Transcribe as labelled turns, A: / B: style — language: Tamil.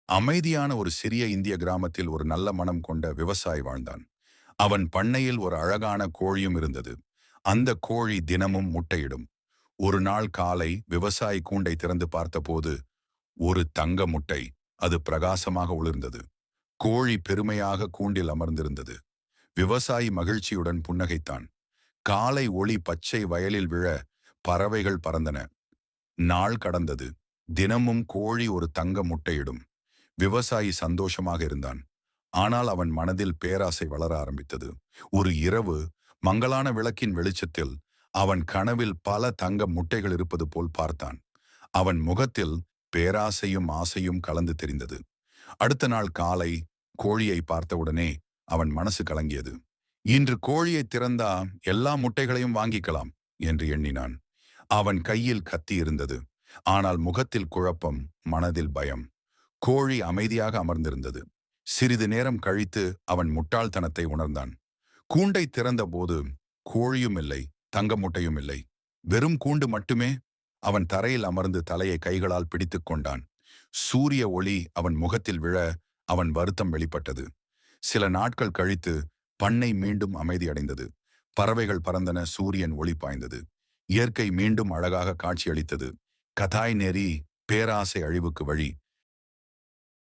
A: அமைதியான ஒரு சிறிய இந்திய கிராமத்தில் ஒரு நல்ல மனம் கொண்ட விவசாயி வாழ்ந்தான். அவன் பண்ணையில் ஒரு அழகான கோழியும் இருந்தது. அந்த கோழி தினமும் முட்டையிடும். ஒரு நாள் காலை விவசாயி கூண்டை திறந்து பார்த்தபோது ஒரு தங்க முட்டை அது பிரகாசமாக ஒளிர்ந்தது. கோழி பெருமையாக கூண்டில் அமர்ந்திருந்தது. விவசாயி மகிழ்ச்சியுடன் புன்னகைத்தான். காலை ஒளி பச்சை வயலில் விழ பறவைகள் பறந்தன. நாள் கடந்தது. தினமும் கோழி ஒரு தங்க முட்டையிடும். விவசாயி சந்தோஷமாக இருந்தான். ஆனால் அவன் மனதில் பேராசை வளர ஆரம்பித்தது. ஒரு இரவு மங்கலான விளக்கின் வெளிச்சத்தில் அவன் கனவில் பல தங்க முட்டைகள் இருப்பது போல் பார்த்தான். அவன் முகத்தில் பேராசையும் ஆசையும் கலந்து தெரிந்தது. அடுத்த நாள் காலை கோழியை பார்த்தவுடனே அவன் மனசு கலங்கியது. இன்று கோழியை திறந்தா எல்லா முட்டைகளையும் வாங்கிக்கலாம் என்று எண்ணினான். அவன் கையில் கத்தி இருந்தது. ஆனால் முகத்தில் குழப்பம், மனதில் பயம். கோழி அமைதியாக அமர்ந்திருந்தது. சிறிது நேரம் கழித்து அவன் முட்டாள்தனத்தை உணர்ந்தான். கூண்டை திறந்தபோது கோழியும் இல்லை, தங்க முட்டையும் இல்லை. வெறும் கூண்டு மட்டுமே. அவன் தரையில் அமர்ந்து தலையை கைகளால் பிடித்துக் கொண்டான். சூரிய ஒளி அவன் முகத்தில் விழ அவன் வருத்தம் வெளிப்பட்டது. சில நாட்கள் கழித்து பண்ணை மீண்டும் அமைதியடைந்தது. பறவைகள் பறந்தன, சூரியன் ஒளி பாய்ந்தது. இயற்கை மீண்டும் அழகாக காட்சியளித்தது. கதாய் நெறி, பேராசை அழிவுக்கு வழி